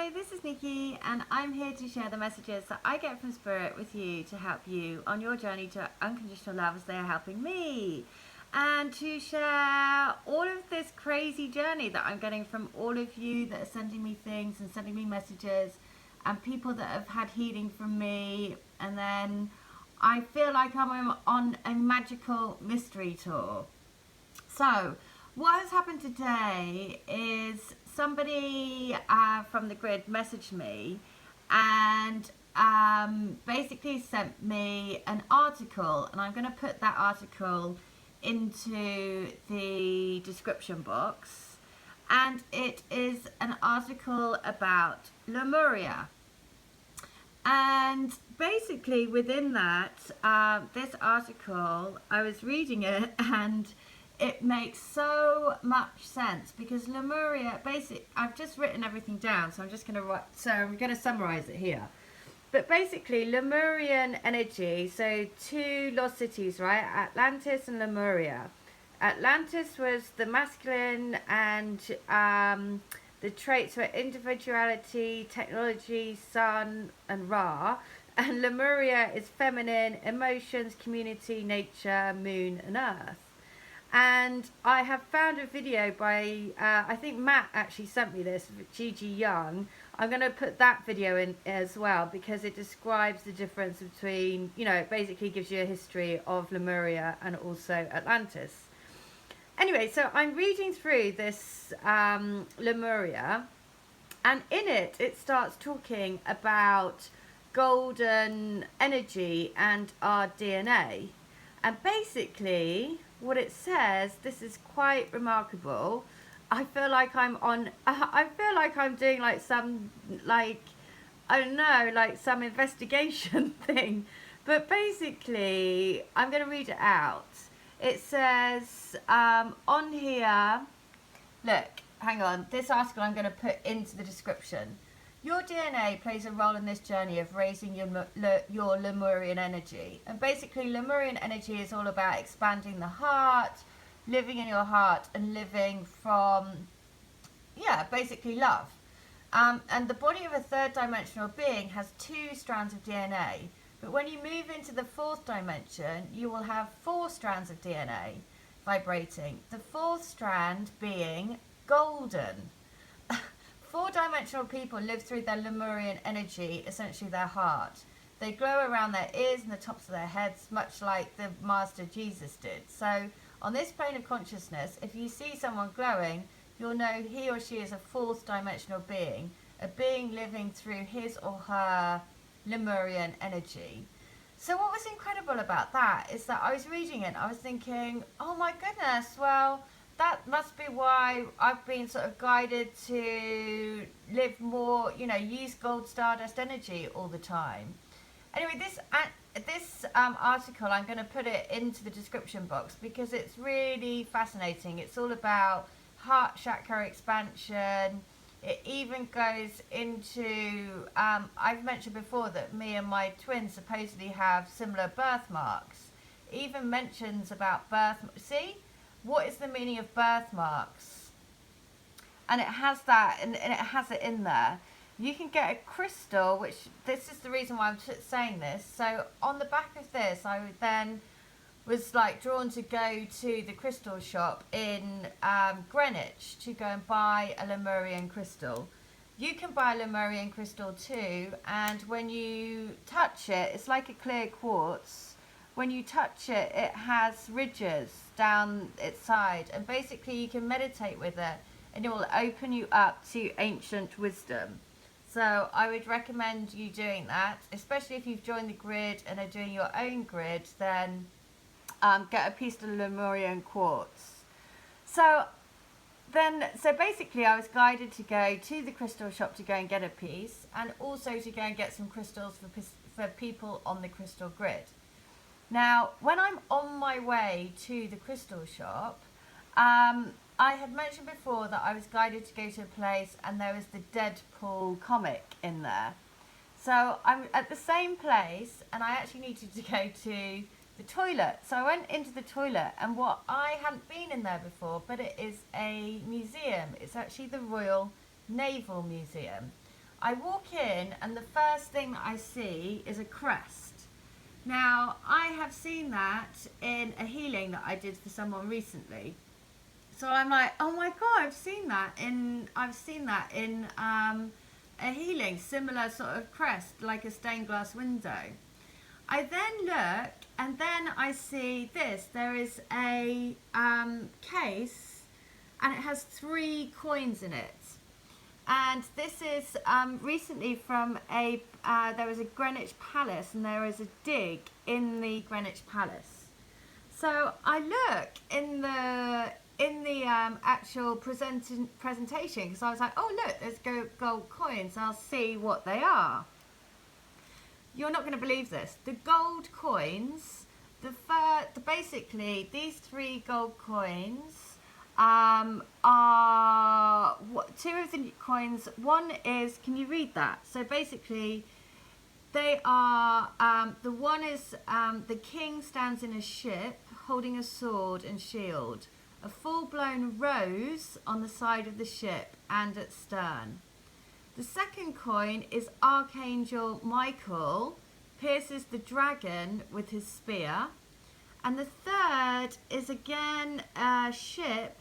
Hi, this is Nikki, and I'm here to share the messages that I get from Spirit with you to help you on your journey to unconditional love as they are helping me. And to share all of this crazy journey that I'm getting from all of you that are sending me things and sending me messages, and people that have had healing from me. And then I feel like I'm on a magical mystery tour. So, what has happened today is somebody from the grid messaged me and basically sent me an article, and I'm going to put that article into the description box. And it is an article about Lemuria. And basically, within that, this article, I was reading it and it makes so much sense because Lemuria, I've just written everything down, so I'm just going to write, so I'm going to summarize it here. But basically, Lemurian energy, so two lost cities, right? Atlantis and Lemuria. Atlantis was the masculine, and the traits were individuality, technology, sun, and Ra. And Lemuria is feminine, emotions, community, nature, moon, and earth. And I have found a video by, I think Matt actually sent me this, Gigi Young. I'm going to put that video in as well because it describes the difference between, it basically gives you a history of Lemuria and also Atlantis. Anyway, so I'm reading through this Lemuria, and in it, it starts talking about golden energy and our DNA. And basically, what it says, this is quite remarkable. I feel like I'm doing like some, I don't know, like some investigation thing. But basically, I'm going to read it out. It says on here, look, hang on, this article I'm going to put into the description. Your DNA plays a role in this journey of raising your Lemurian energy. And basically, Lemurian energy is all about expanding the heart, living in your heart, and living from, basically love. And the body of a third dimensional being has two strands of DNA. But when you move into the fourth dimension, you will have 4 strands of DNA vibrating. The fourth strand being golden. 4-dimensional people live through their Lemurian energy, essentially their heart. They glow around their ears and the tops of their heads, much like the Master Jesus did. So, on this plane of consciousness, if you see someone glowing, you'll know he or she is a 4th-dimensional being, a being living through his or her Lemurian energy. So what was incredible about that is that I was reading it and I was thinking, oh my goodness, well, that must be why I've been sort of guided to live more, use gold stardust energy all the time. Anyway, this article, I'm going to put it into the description box because it's really fascinating. It's all about heart chakra expansion. It even goes into, I've mentioned before that me and my twins supposedly have similar birthmarks. It even mentions about see? What is the meaning of birthmarks? And it has that, and it has it in there. You can get a crystal, which this is the reason why I'm saying this. So on the back of this, I then was like drawn to go to the crystal shop in Greenwich to go and buy a Lemurian crystal. You can buy a Lemurian crystal too, and when you touch it, it's like a clear quartz. When you touch it, it has ridges down its side, and basically you can meditate with it and it will open you up to ancient wisdom. So I would recommend you doing that, especially if you've joined the grid and are doing your own grid, then get a piece of Lemurian quartz. So basically I was guided to go to the crystal shop to go and get a piece, and also to go and get some crystals for people on the crystal grid. Now, when I'm on my way to the crystal shop, I had mentioned before that I was guided to go to a place and there was the Deadpool comic in there. So I'm at the same place and I actually needed to go to the toilet. So I went into the toilet, and what I hadn't been in there before, but it is a museum. It's actually the Royal Naval Museum. I walk in and the first thing that I see is a crest. Now, I have seen that in a healing that I did for someone recently. So I'm like, oh my God, I've seen that in a healing, similar sort of crest, like a stained glass window. I then look and then I see this. There is a case and it has 3 coins in it. And this is recently from there was a Greenwich Palace, and there is a dig in the Greenwich Palace. So I look in the actual presentation, because I was like, oh look, there's gold coins, I'll see what they are. You're not going to believe this. The gold coins, basically these 3 gold coins are 2 of the coins. One is, can you read that? So basically they are, the one is the king stands in a ship holding a sword and shield, a full-blown rose on the side of the ship and at stern. The second coin is Archangel Michael pierces the dragon with his spear. And the third is again a ship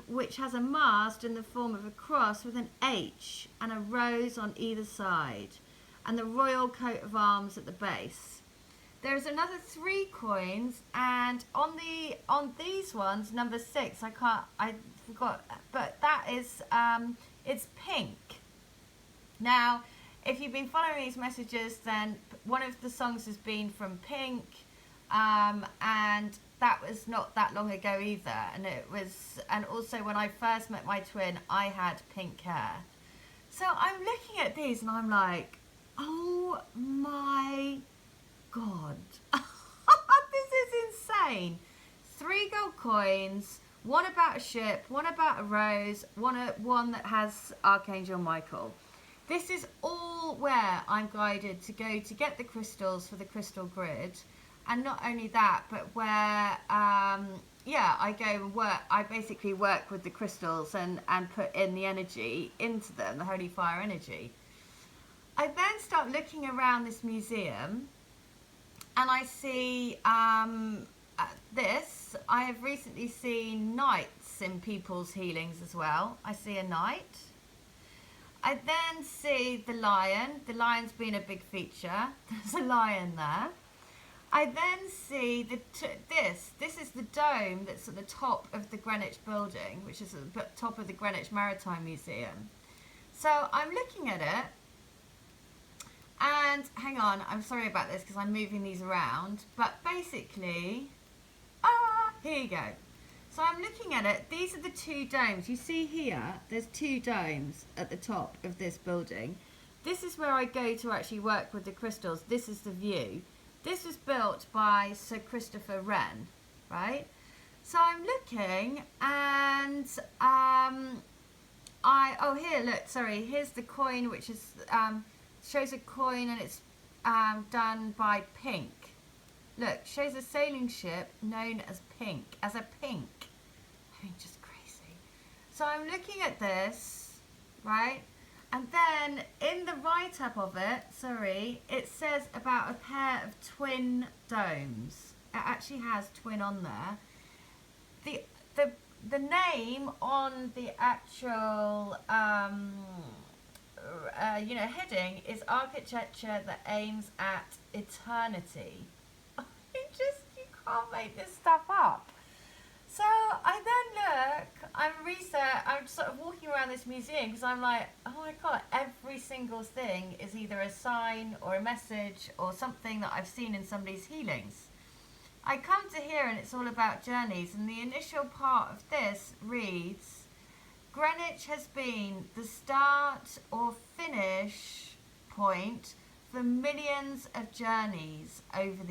which has a mast in the form of a cross with an H and a rose on either side, and the royal coat of arms at the base. There's another 3 coins, and on these ones, number 6, I forgot, but that is it's pink. Now, if you've been following these messages, then one of the songs has been from Pink, and that was not that long ago either. And also when I first met my twin, I had pink hair. So I'm looking at these and I'm like, oh my God, this is insane. 3 gold coins, one about a ship, one about a rose, one that has Archangel Michael. This is all where I'm guided to go to get the crystals for the crystal grid. And not only that, but where, I go and work, I basically work with the crystals and put in the energy into them, the Holy Fire energy. I then start looking around this museum and I see this. I have recently seen knights in people's healings as well. I see a knight. I then see the lion. The lion's been a big feature. There's a lion there. I then see this is the dome that's at the top of the Greenwich building, which is at the top of the Greenwich Maritime Museum. So I'm looking at it, and hang on, I'm sorry about this because I'm moving these around, but basically, here you go. So I'm looking at it, these are the 2 domes. You see here, there's 2 domes at the top of this building. This is where I go to actually work with the crystals. This is the view. This was built by Sir Christopher Wren, right? So I'm looking and here, look, sorry, here's the coin, which is, shows a coin and it's done by Pink. Look, shows a sailing ship known as Pink, I mean, just crazy. So I'm looking at this, right? And then in the write-up of it, it says about a pair of twin domes. It actually has twin on there. The name on the actual heading is architecture that aims at eternity. You can't make this stuff up. So I then look, I'm sort of walking around this museum because I'm like, oh my God, every single thing is either a sign or a message or something that I've seen in somebody's healings. I come to here and it's all about journeys, and the initial part of this reads, Greenwich has been the start or finish point for millions of journeys over the